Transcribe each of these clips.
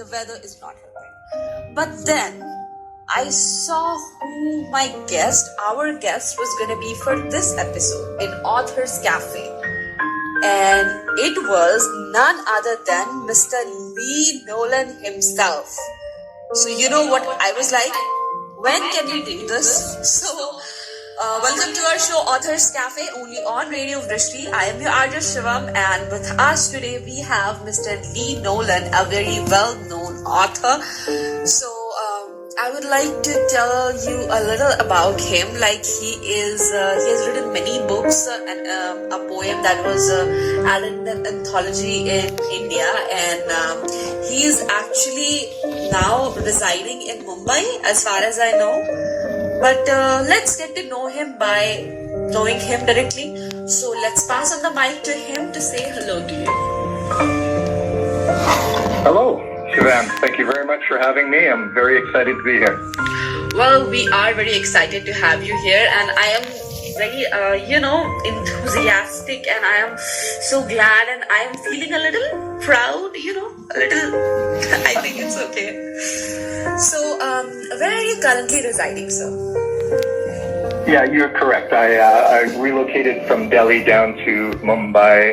the weather is not helping. But then I saw who our guest was going to be for this episode in Author's Cafe. And it was none other than Mr. Lee Nolan himself. So you know what I was like? When can we do this? So welcome to our show Author's Cafe, only on Radio Vrishti. I am your RJ Shivam, and with us today we have Mr. Lee Nolan, a very well-known author. So I would like to tell you a little about him. Like he has written many books and a poem that was added in an anthology in India, and he is actually now residing in Mumbai, as far as I know. But let's get to know him by knowing him directly. So let's pass on the mic to him to say hello to you. Hello. Shivam, thank you very much for having me. I'm very excited to be here. Well, we are very excited to have you here, and I am very, enthusiastic, and I am so glad, and I am feeling a little proud, a little, I think it's okay. So, where are you currently residing, sir? Yeah, you're correct. I relocated from Delhi down to Mumbai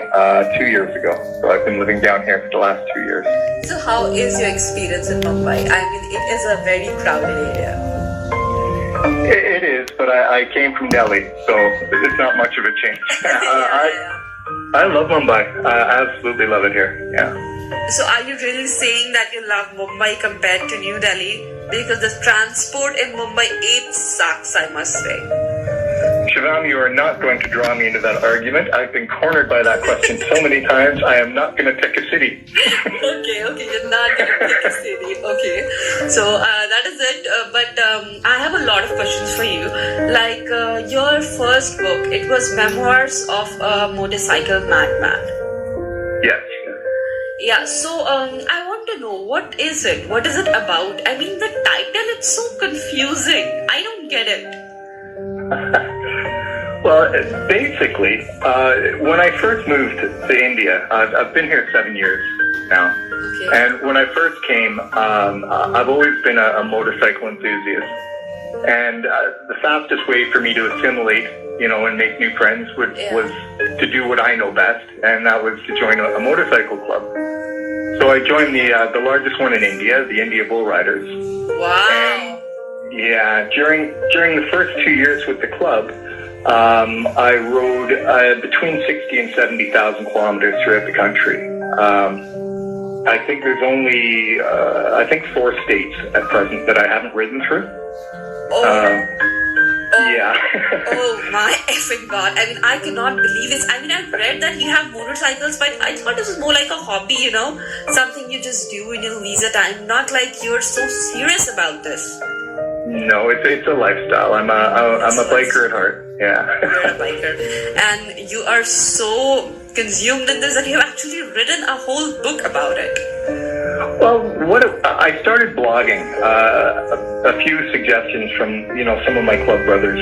2 years ago. So I've been living down here for the last 2 years. So how is your experience in Mumbai? I mean, it is a very crowded area. It is, but I came from Delhi, so it's not much of a change. I love Mumbai. I absolutely love it here. Yeah. So are you really saying that you love Mumbai compared to New Delhi? Because the transport in Mumbai, it sucks, I must say. Shivam, you are not going to draw me into that argument. I've been cornered by that question so many times. I am not going to pick a city. Okay, you're not going to pick a city. Okay, so that is it. But I have a lot of questions for you. Like your first book, it was Memoirs of a Motorcycle Madman. Yes. Yeah, so I want to know, what is it? What is it about? I mean, the title, it's so confusing. I don't get it. Well, basically, when I first moved to India, I've been here 7 years now. Okay. And when I first came, I've always been a motorcycle enthusiast. And the fastest way for me to assimilate, and make new friends was to do what I know best, and that was to join a motorcycle club. So I joined the largest one in India, the India Bull Riders. Wow. And, yeah, during the first 2 years with the club, I rode between 60 and 70,000 kilometers throughout the country. I think there's only 4 states at present that I haven't ridden through. Yeah. Oh my effing god. I mean, I cannot believe this. I mean, I've read that you have motorcycles, but I thought this was more like a hobby, something you just do in your leisure time, not like you're so serious about this. No, it's a lifestyle. I'm a biker at heart. Yeah. You're a biker. And you are so consumed in this that you've actually written a whole book about it. Well, I started blogging. A few suggestions from some of my club brothers.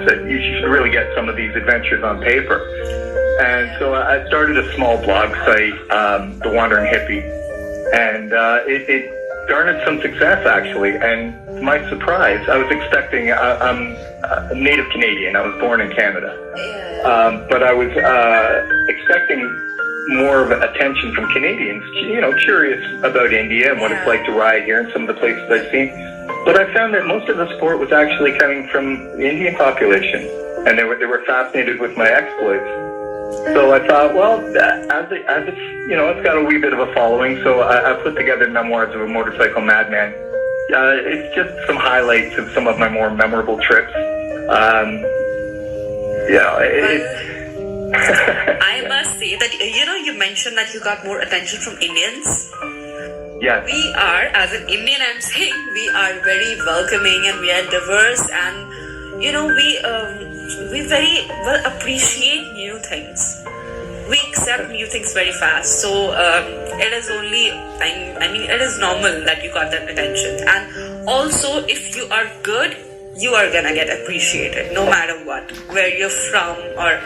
Said you should really get some of these adventures on paper. And so I started a small blog site, The Wandering Hippie, and it garnered some success actually. And to my surprise, I was expecting. I'm a native Canadian. I was born in Canada, but I was expecting more of attention from Canadians, curious about India and what it's like to ride here and some of the places I've seen. But I found that most of the support was actually coming from the Indian population, and they were fascinated with my exploits. So I thought, well, as it's it's got a wee bit of a following, so I put together Memoirs of a Motorcycle Madman. It's just some highlights of some of my more memorable trips. I must say that, you mentioned that you got more attention from Indians. Yes. We are, as an Indian, I'm saying, we are very welcoming and we are diverse, and, we very well appreciate new things. We accept new things very fast. So it is only, it is normal that you got that attention. And also, if you are good, you are gonna get appreciated no matter what, where you're from or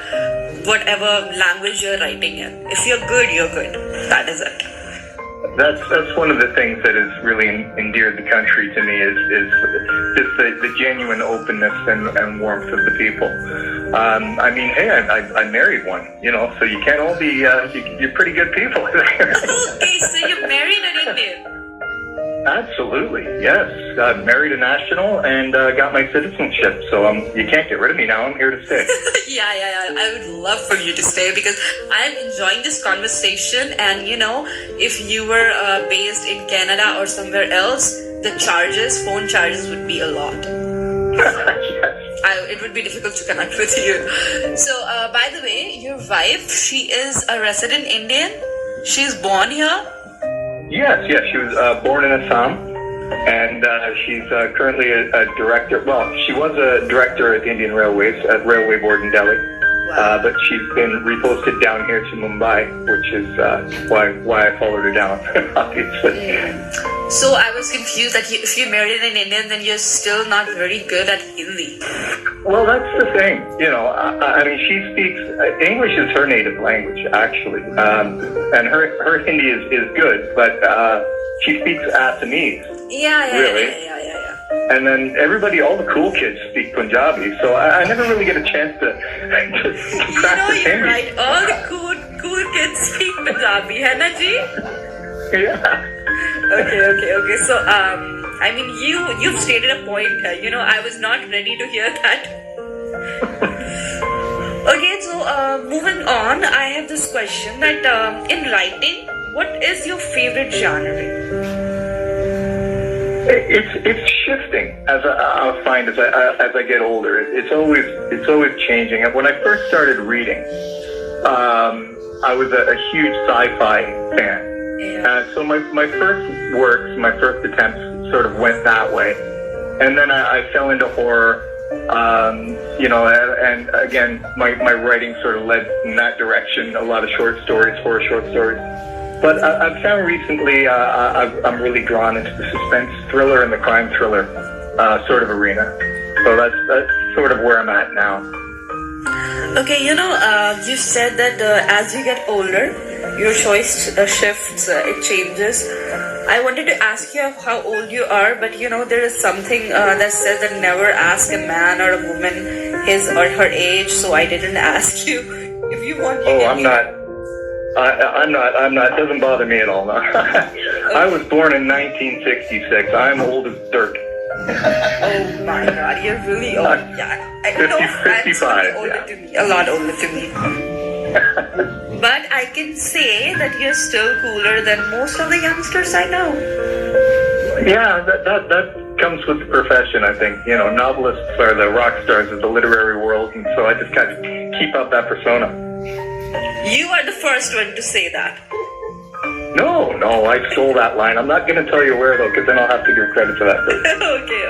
whatever language you're writing in. If you're good, you're good. That is it. That's one of the things that has really endeared the country to me is just the genuine openness and warmth of the people. I mean, hey, I married one, so you can't all be, you're pretty good people. Okay, so you married an Indian? Absolutely, yes. Married a national and got my citizenship, so you can't get rid of me now. I'm here to stay. Yeah. I would love for you to stay because I'm enjoying this conversation. And if you were based in Canada or somewhere else, the phone charges would be a lot. It would be difficult to connect with you. So, by the way, your wife, she is a resident Indian. She's born here. Yes. She was born in Assam, and she's currently a director. Well, she was a director at the Indian Railways at Railway Board in Delhi. Wow. But she's been reposted down here to Mumbai, which is why I followed her down, obviously. So I was confused that if you married an Indian, then you're still not very good at Hindi. Well, that's the thing. I mean, she speaks English is her native language, actually, and her Hindi is good, but she speaks Assamese. Yeah. And then all the cool kids speak Punjabi, so I never really get a chance to practice you're Hindi. right. All the cool kids speak Punjabi, hai na ji? Yeah. Okay. So, I mean, you've stated a point here. I was not ready to hear that. Okay, so moving on, I have this question that in writing, what is your favorite genre? It's shifting as I find as I get older. It's always changing. When I first started reading, I was a huge sci-fi fan. Yeah. So my first works, my first attempts sort of went that way. And then I fell into horror, and again, my writing sort of led in that direction, a lot of horror short stories. But I've found recently I'm really drawn into the suspense thriller and the crime thriller sort of arena. So that's sort of where I'm at now. Okay, you said that as you get older, your choice shifts, it changes. I wanted to ask you how old you are, but there is something that says that never ask a man or a woman his or her age, so I didn't ask you. If you want, I'm not. I'm not. It doesn't bother me at all. No. I was born in 1966. I'm old as dirt. Oh my God, you're really old. Yeah, I know. 55. A lot older to me. But I can say that you're still cooler than most of the youngsters I know. Yeah, that comes with the profession, I think. Novelists are the rock stars of the literary world, and so I just kind of keep up that persona. You are the first one to say that. No, I stole that line. I'm not going to tell you where, though, because then I'll have to give credit to that person. Okay.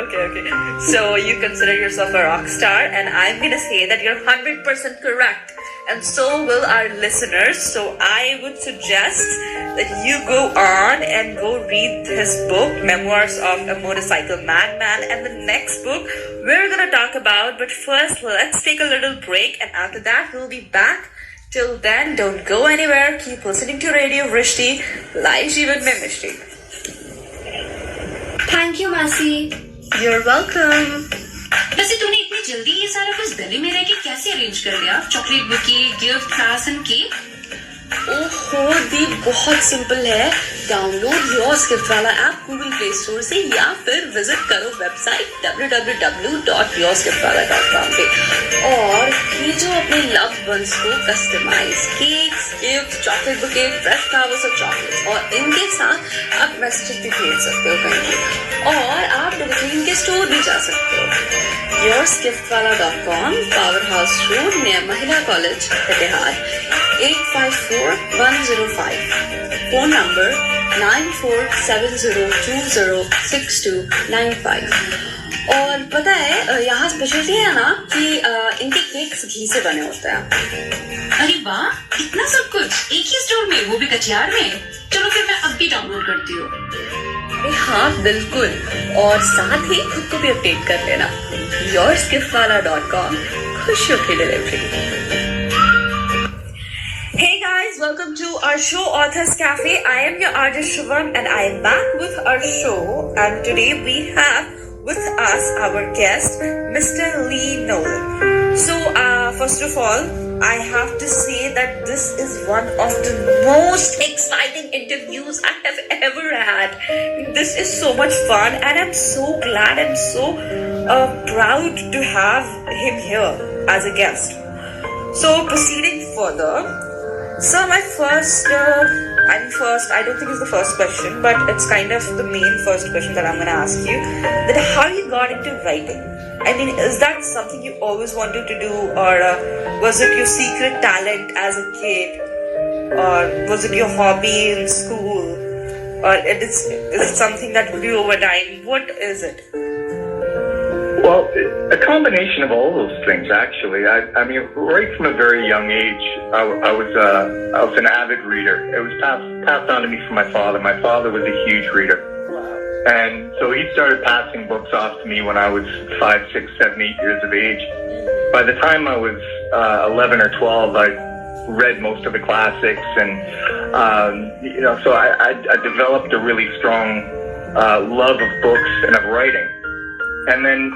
So you consider yourself a rock star, and I'm going to say that you're 100% correct. And so will our listeners. So I would suggest that you go on and go read his book, Memoirs of a Motorcycle Madman, and the next book we're going to talk about. But first, let's take a little break, and after that, we'll be back. Till then, don't go anywhere. Keep listening to Radio Vrishti, live Jeevan mein Mishti. Thank you, Masi. You're welcome. वैसे तूने इतनी जल्दी ये सारा कुछ दिल्ली में रह के कैसे अरेंज कर लिया? Chocolate bouquet, gift, class and cake? ओहो दी, बहुत सिंपल है. डाउनलोड योर्स गिफ्ट वाला ऐप गूगल प्ले स्टोर से या फिर विजिट करो वेबसाइट www.yoursgiftwala.com पे और भेजो अपने लव्ड वंस को customise cakes, gift, chocolate bouquet, fresh flowers और चॉकलेट्स, और इनके साथ आप मैसेज भी भेज सकते हो कहीं, और आप इनके स्टोर भी जा सकते हो. yoursgiftwala.com, power house road near महिला कॉलेज, कटिहार, 854105. Phone number 9470206295. और पता है यहाँ स्पेशलिटी है ना कि इनके केक्स घी से बने होते हैं. अरे वाह, इतना सब कुछ एक ही स्टोर में, वो भी कटिहार में. चलो फिर मैं अब भी डाउनलोड करती हूँ. हाँ बिल्कुल, और साथ ही खुद को भी अपडेट कर लेना. yoursgiftwala.com, खुशियों की delivery. Hey guys, welcome to our show Authors Cafe. I am your RJ Shivam and I am back with our show, and today we have with us our guest, Mr. Lee Nolan. So, first of all, I have to say that this is one of the most exciting interviews I have ever had. This is so much fun and I'm so glad and so proud to have him here as a guest. So, proceeding further, so my first, I don't think it's the first question, but it's kind of the main first question that I'm going to ask you, that how you got into writing. I mean, is that something you always wanted to do, or was it your secret talent as a kid, or was it your hobby in school, or is it something that grew over time? What is it? Well, a combination of all those things, actually. I mean, right from a very young age, I was an avid reader. It was passed on to me from my father. My father was a huge reader. And so he started passing books off to me when I was 5, 6, 7, 8 years of age. By the time I was 11 or 12, I read most of the classics, and so I developed a really strong love of books and of writing. And then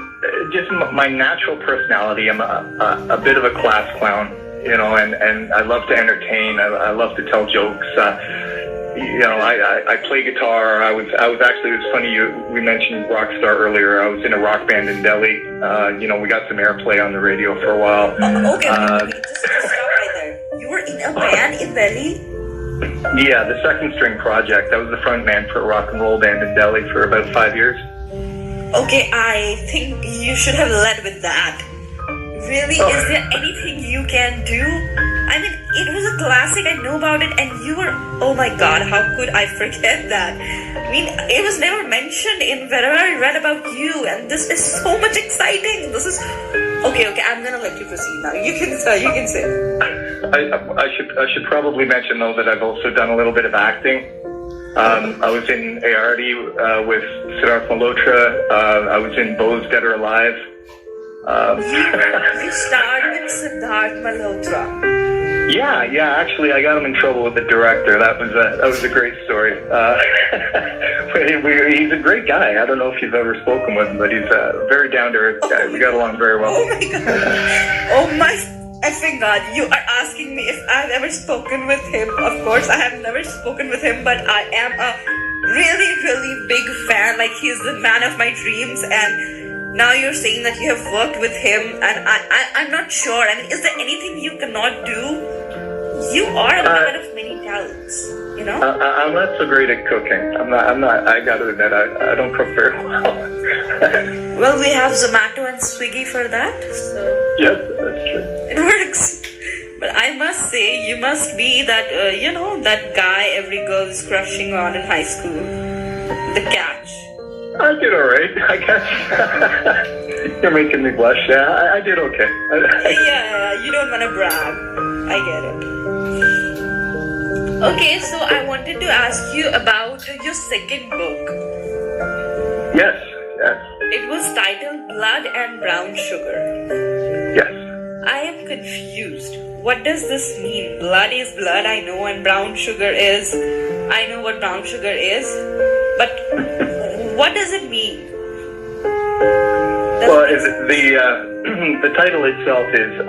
just my natural personality, I'm a bit of a class clown, and I love to entertain. I love to tell jokes. I play guitar. I was actually, it was funny, we mentioned rock star earlier. I was in a rock band in Delhi. We got some airplay on the radio for a while. Okay, just stop right there. You were in a band in Delhi? Yeah, the Second String Project. I was the front man for a rock and roll band in Delhi for about 5 years. Okay, I think you should have led with that. Really? Oh. Is there anything you can do? I mean, it was a classic, I know about it, and you were, oh my god, how could I forget that? I mean, it was never mentioned in wherever I read about you, and this is so much exciting. This is, okay, I'm gonna let you proceed now. You can say. I should probably mention, though, that I've also done a little bit of acting. I was in ARD with Siddharth Malhotra. I was in Bo's Dead or Alive. You starred with Siddharth Malhotra. Yeah. Actually, I got him in trouble with the director. That was a great story. He's a great guy. I don't know if you've ever spoken with him, but he's a very down to earth guy. We got along very well. Oh my god! Oh my effing god! You are asking me if I've ever spoken with him. Of course, I have never spoken with him, but I am a really, really big fan. Like, he's the man of my dreams, and now you're saying that you have worked with him, and I'm not sure. I mean, is there anything you cannot do? You are a man of many talents, I'm not so great at cooking. I'm not. I gotta admit, I don't cook very well. Well, we have Zomato and Swiggy for that, so yes, that's true. It works. But I must say, you must be that, that guy every girl is crushing on in high school. The catch. I did alright, I guess. You're making me blush. Yeah, I did okay. Yeah, you don't want to brag. I get it. Okay, so I wanted to ask you about your second book. Yes. It was titled Blood and Brown Sugar. Yes. I am confused. What does this mean? Blood is blood, I know, and brown sugar is... I know what brown sugar is, but what does it mean? The title itself is...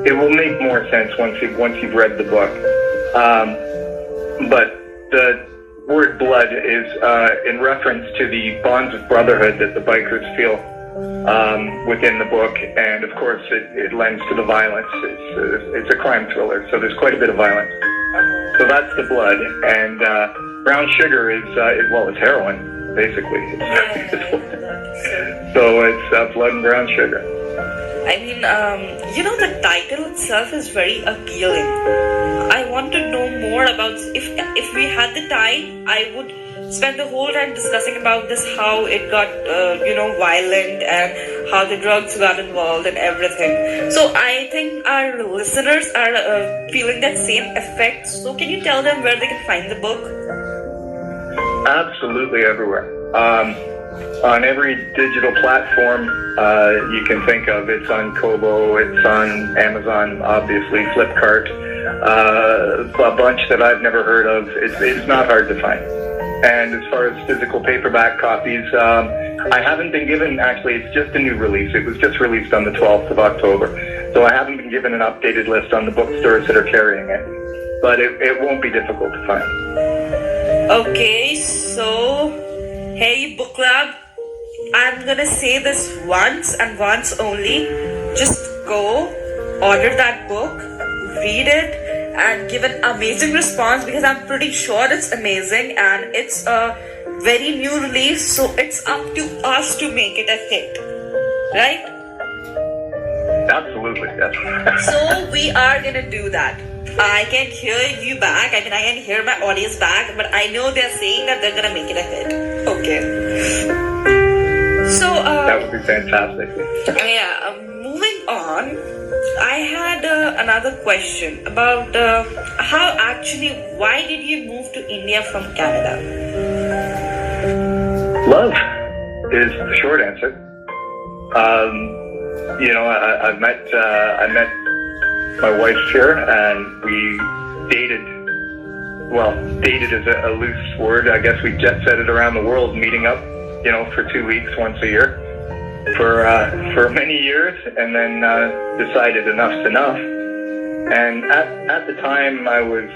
it will make more sense once you've read the book. But the word blood is in reference to the bonds of brotherhood that the bikers feel within the book, and of course it lends to the violence. It's a crime thriller, so there's quite a bit of violence. So that's the blood, and brown sugar is it's heroin, basically. So it's blood and brown sugar. I mean, the title itself is very appealing. I want to know more about, if we had the time, I would spend the whole time discussing about this, how it got, violent, and how the drugs got involved and everything. So I think our listeners are feeling that same effect. So can you tell them where they can find the book? Absolutely everywhere. On every digital platform you can think of. It's on Kobo, it's on Amazon, obviously, Flipkart. a bunch that I've never heard of. It's not hard to find. And as far as physical paperback copies, I haven't been given, actually, it's just a new release. It was just released on the 12th of October. So I haven't been given an updated list on the bookstores that are carrying it. But it won't be difficult to find. Okay, so, hey book club, I'm gonna say this once and once only. Just go, order that book, read it, and give an amazing response, because I'm pretty sure it's amazing and it's a very new release, so it's up to us to make it a hit, right? Absolutely, yes. So we are gonna do that. I can hear you back. I can hear my audience back, but I know they're saying that they're gonna make it a hit. Okay. So that would be fantastic. Yeah. Moving on, I had another question about why did you move to India from Canada? Love is the short answer. I met my wife here, and we dated. Well, dated is a loose word. I guess we jet set it around the world, meeting up, for 2 weeks once a year for many years, and then decided enough's enough. And at the time, I was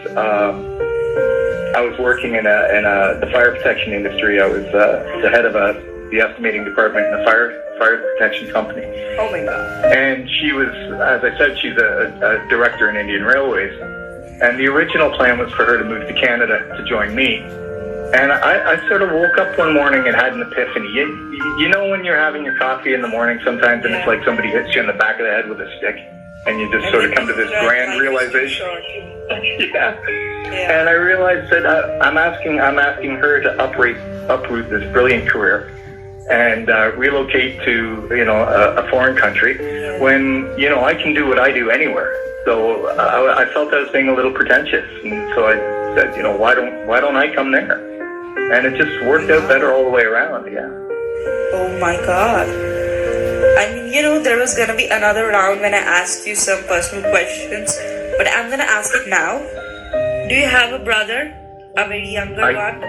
working in the fire protection industry. I was the head of the estimating department in the fire protection company. Oh my God. And she was, as I said, she's a director in Indian Railways. And the original plan was for her to move to Canada to join me. And I sort of woke up one morning and had an epiphany. You know when you're having your coffee in the morning sometimes, and it's like somebody hits you in the back of the head with a stick, and you just sort of come to this grand realization. Yeah. And I realized that I'm asking her to uproot this brilliant career and relocate to a foreign country when I can do what I do anywhere. So I felt I was being a little pretentious, and so I said, why don't I come there? And it just worked out better all the way around. Yeah. Oh my God. I mean, there was gonna be another round when I asked you some personal questions, but I'm gonna ask it now. Do you have a brother? A very younger one?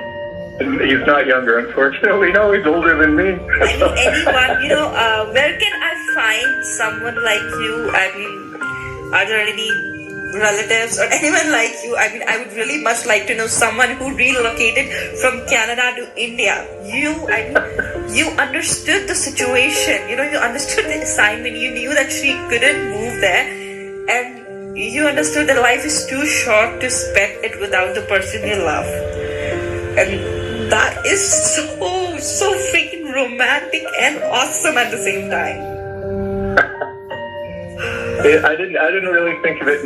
He's not younger, unfortunately. No, he's older than me. I mean, anyone, where can I find someone like you? I mean, are there any relatives or anyone like you? I mean, I would really much like to know someone who relocated from Canada to India. You understood the situation. You understood the assignment. You knew that she couldn't move there. And you understood that life is too short to spend it without the person you love. And that is so freaking romantic and awesome at the same time. I didn't really think of it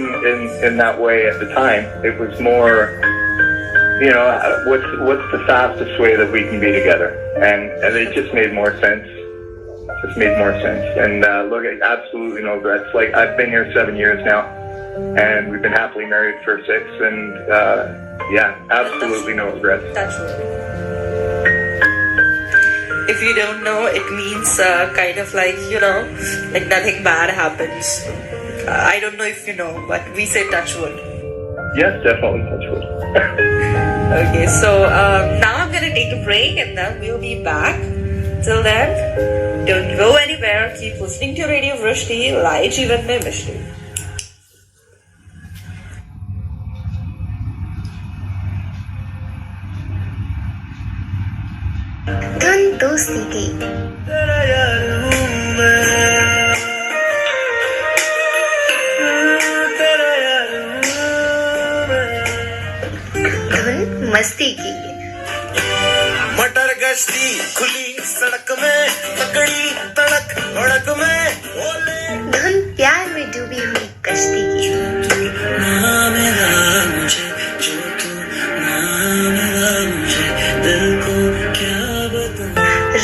in that way at the time. It was more, what's the fastest way that we can be together, and it just made more sense. And look, absolutely no regrets. Like, I've been here 7 years now, and we've been happily married for 6, and absolutely no regrets. That's true. If you don't know, it means kind of like, like nothing bad happens. I don't know if you know, but we say touch wood. Yes, definitely touch wood. Okay, so now I'm going to take a break, and then we'll be back. Till then, don't go anywhere. Keep listening to Radio Vrishti, Lai Jeevan Mein Mishti. धुन दोस्ती की धुन मस्ती की मटर गश्ती खुली सड़क में तकड़ी तड़क भड़क में धुन प्यार में डूबी हुई कश्ती की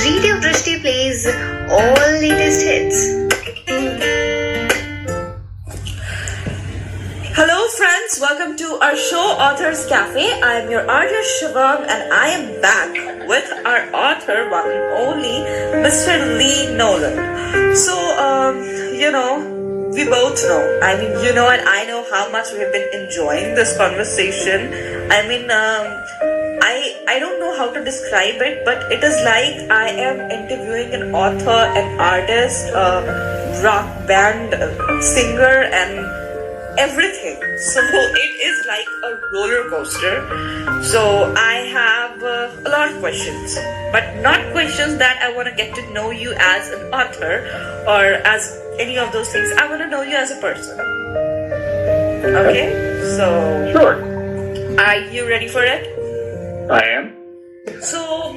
Radio Vrishti plays all latest hits. Hello friends, welcome to our show Authors Cafe. I am your RJ Shivam, and I am back with our author, one and only, Mr. Lee Nolan. So, we both know. I mean, you know, and I know how much we have been enjoying this conversation. I mean, I don't know how to describe it, but it is like I am interviewing an author, an artist, a rock band singer, and everything. So it is like a roller coaster. So I have a lot of questions, but not questions that I want to get to know you as an author or as any of those things. I want to know you as a person. Okay? So, Sure. are you ready for it? I am. So,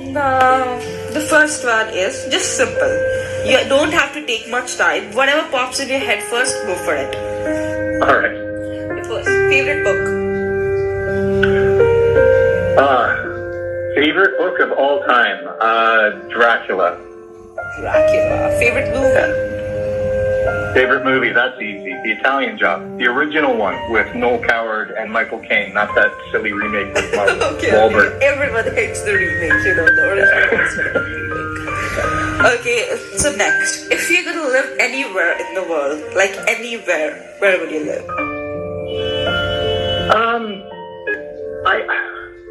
the first one is just simple. You don't have to take much time. Whatever pops in your head first, go for it. All right. First, favorite book? Favorite book of all time, Dracula. Dracula. Favorite movie? Favorite movie, that's easy. The Italian Job. The original one with Noel Coward and Michael Caine, not that silly remake with Mark Wahlberg. Everyone hates the remake, you know, the original is the remake. Okay, so next. If you're gonna live anywhere in the world, like anywhere, where would you live?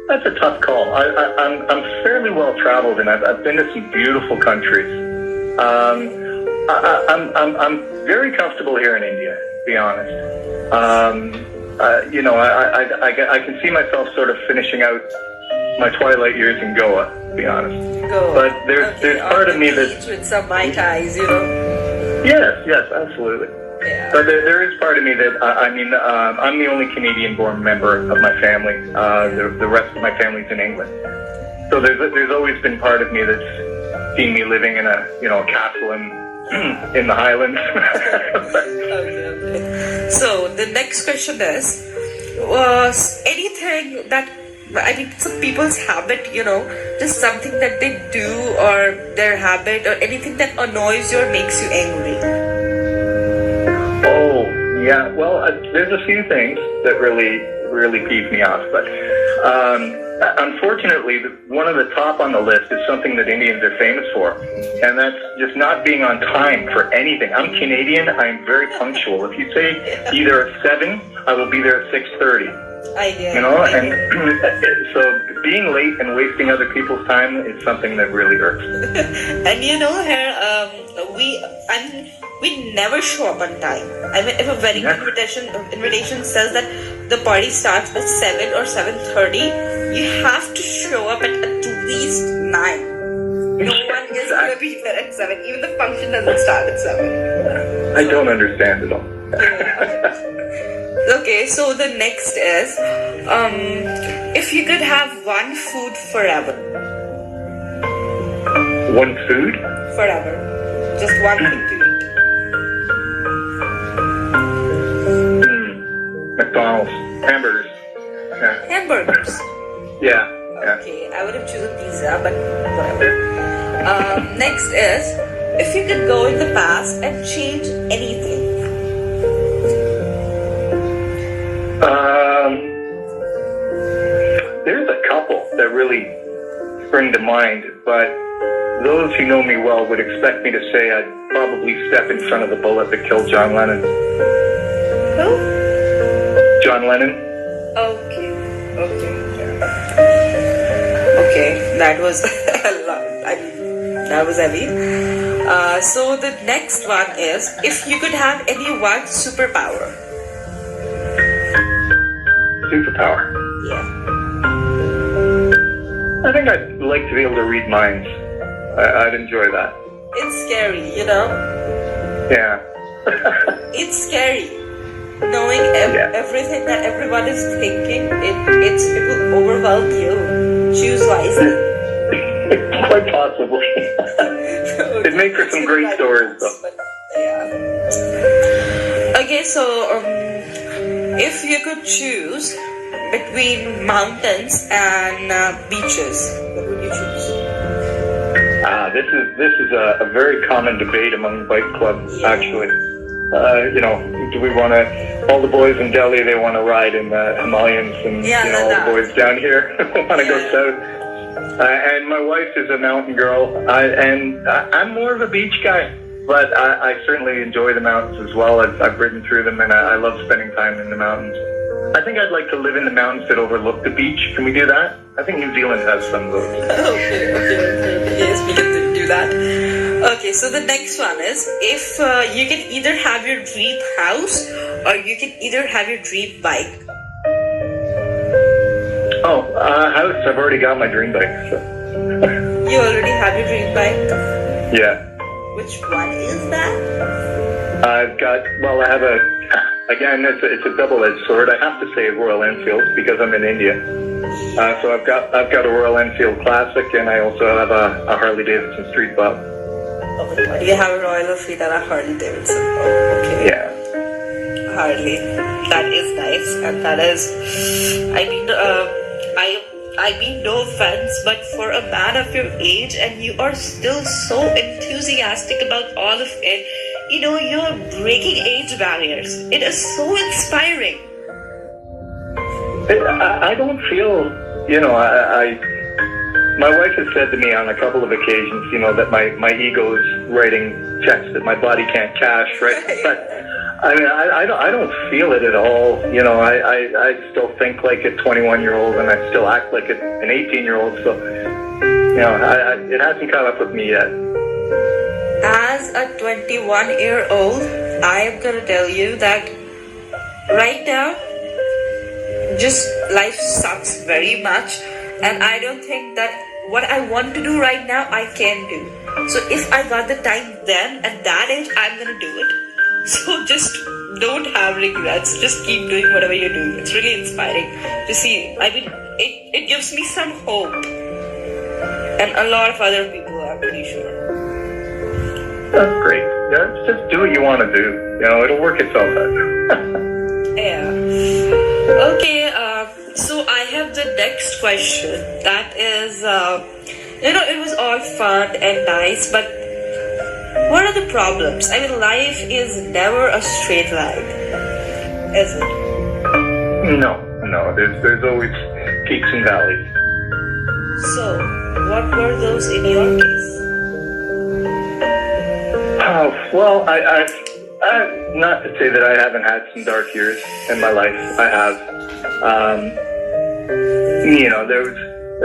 That's a tough call. I'm fairly well traveled, and I've been to some beautiful countries. I'm very comfortable here in India, to be honest. You know, I can see myself sort of finishing out my twilight years in Goa, to be honest. Go. But there's part of me that with some Mai Tais, you know. yes, absolutely. Yeah. But there is part of me that I'm the only Canadian-born member of my family. The rest of my family's in England. So there's always been part of me that's seen me living in a castle in the Highlands. Okay. So the next question is, was anything that, I mean, some people's habit, you know, just something that they do or their habit or anything that annoys you or makes you angry? Oh, yeah. Well, there's a few things that really peeve me off, but unfortunately, one of the top on the list is something that Indians are famous for, and that's just not being on time for anything. I'm Canadian. I'm very punctual. If you say either at 7, I will be there at 6:30. You know, and so being late and wasting other people's time is something that really irks me. And you know, here, we never show up on time. I mean, if a wedding invitation says that the party starts at 7 or 7:30, you have to show up at least 9. No one is going to be there at 7. Even the function doesn't start at 7. I don't understand it all. Okay, so the next is, if you could have one food forever. One food? Forever. Just one thing to eat. McDonald's. Hamburgers. Yeah. Hamburgers. Yeah. Okay, I would have chosen pizza, but whatever. Next is, if you could go in the past and change anything. There's a couple that really spring to mind, but those who know me well would expect me to say I'd probably step in front of the bullet that killed John Lennon. Who? John Lennon. Okay, that was a lot. That was heavy. So the next one is, if you could have any one superpower. Superpower. Yeah. I think I'd like to be able to read minds. I'd enjoy that. It's scary, you know? Yeah. It's scary. Knowing everything that everyone is thinking, it will overwhelm you. Choose wisely. Quite possibly. It'd make for some great stories, though. Yeah. Okay, so if you could choose between mountains and beaches, what would you choose? This is a very common debate among bike clubs, actually. You know, do we want to? All the boys in Delhi, they want to ride in the Himalayas, and all the boys down here want to go south. And my wife is a mountain girl, and I'm more of a beach guy. But I certainly enjoy the mountains as well. I've ridden through them, and I love spending time in the mountains. I think I'd like to live in the mountains that overlook the beach. Can we do that? I think New Zealand has some of those. Okay. Yes, we can do that. Okay, so the next one is, if you can either have your dream house or you can either have your dream bike. Oh, house. I've already got my dream bike. So. You already have your dream bike? Yeah. Which one is that? I have again, it's a double-edged sword. I have to say Royal Enfield because I'm in India. So I've got a Royal Enfield Classic, and I also have a Harley Davidson Street Bob. Oh my God, you have a Royal Enfield and a Harley Davidson. Oh, okay. Yeah. Harley. That is nice, and that is, I mean no offense, but for a man of your age and you are still so enthusiastic about all of it, you're breaking age barriers. It is so inspiring. I don't feel, my wife has said to me on a couple of occasions, that my ego is writing checks that my body can't cash, right? But I mean, I don't feel it at all. I still think like a 21-year-old, and I still act like an 18-year-old. So, it hasn't caught up with me yet. As a 21-year-old, I am gonna tell you that right now, just life sucks very much, and I don't think that what I want to do right now I can do. So if I got the time then at that age, I'm gonna do it. So just don't have regrets. Just keep doing whatever you're doing. It's really inspiring to see. I mean, it gives me some hope. And a lot of other people, I'm pretty sure. That's great. Yeah, just do what you want to do. It'll work itself out. Yeah. Okay, so I have the next question. That is, it was all fun and nice, but what are the problems? I mean, life is never a straight line, is it? No. There's always peaks and valleys. So, what were those in your case? Oh, well, I not to say that I haven't had some dark years in my life. I have. There was,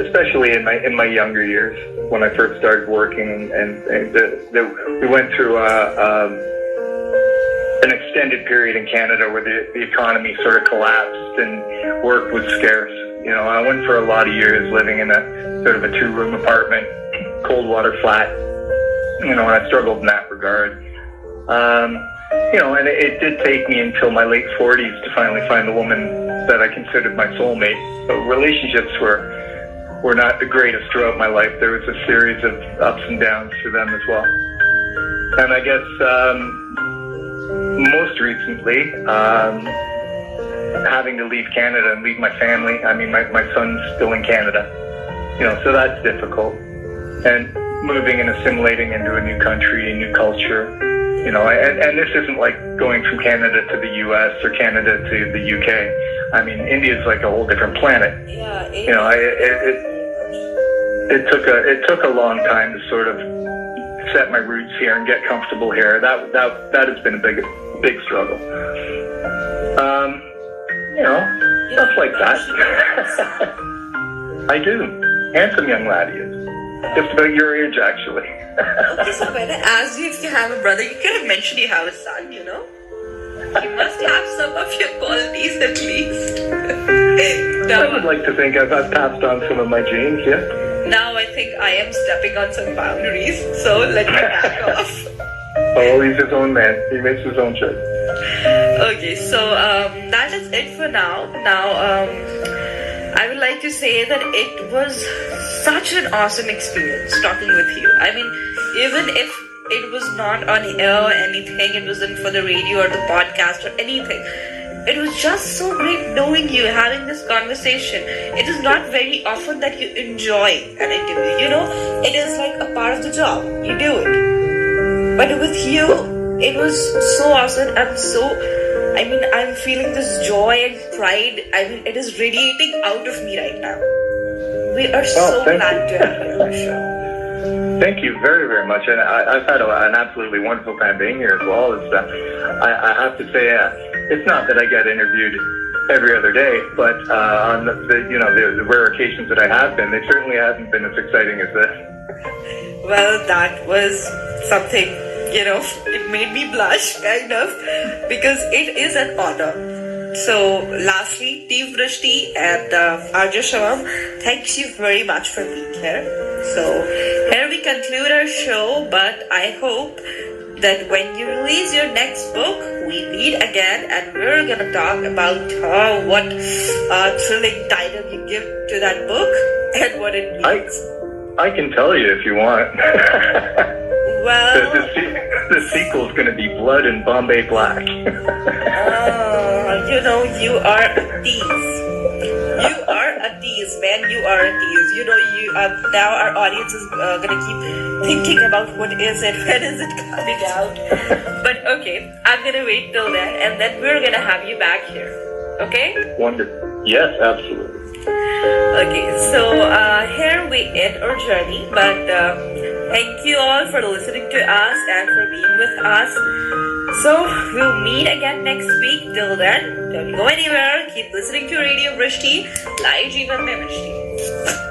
especially in my younger years, when I first started working, and we went through an extended period in Canada where the economy sort of collapsed and work was scarce. I went for a lot of years living in a sort of a 2-room apartment, cold water flat, and I struggled in that regard. And it did take me until my late 40s to finally find the woman that I considered my soulmate. So relationships were not the greatest throughout my life. There was a series of ups and downs for them as well. And I guess most recently, having to leave Canada and leave my family. I mean, my son's still in Canada, so that's difficult. And moving and assimilating into a new country, a new culture, and this isn't like going from Canada to the US or Canada to the UK. I mean, India's like a whole different planet. Yeah. It took a long time to sort of set my roots here and get comfortable here. That has been a big struggle. Stuff like that. I do. Handsome young lad he is. Just about your age, actually. Okay, so when I asked you if you have a brother, you could have mentioned you have a son, You must have some of your qualities at least. I would like to think I've passed on some of my genes, yeah. Now I think I am stepping on some boundaries, so let me back off. Oh, he's his own man. He makes his own choice. Okay, so that is it for now. Now, I would like to say that it was such an awesome experience talking with you. I mean, even if it was not on air or anything, it wasn't for the radio or the podcast or anything, it was just so great knowing you, having this conversation. It is not very often that you enjoy an interview, it is like a part of the job. You do it. But with you, it was so awesome. I'm feeling this joy and pride. It is radiating out of me right now. We are so glad to have you on the show. Thank you very, very much. And I've had an absolutely wonderful time being here as well. I have to say, it's not that I get interviewed every other day, but on the rare occasions that I have been, they certainly hasn't been as exciting as this. Well, that was something, it made me blush, kind of, because it is an honor. So, lastly, Team Vrishti and RJ Shivam, thank you very much for being here. So, here we conclude our show, but I hope that when you release your next book, we meet again and we're gonna talk about what thrilling title you give to that book and what it means. I can tell you if you want. Well, the sequel's going to be Blood in Bombay Black. You are a tease. You are a tease, man. You are a tease. Now our audience is gonna keep thinking about what is it, when is it coming out. But okay, I'm gonna wait till then, and then we're gonna have you back here. Okay? Wonderful. Yes, absolutely. Okay, so here we end our journey, but thank you all for listening to us and for being with us. So we'll meet again next week. Till then, don't go anywhere. Keep listening to Radio Vrishti. Live Jeevan mein Vrishti.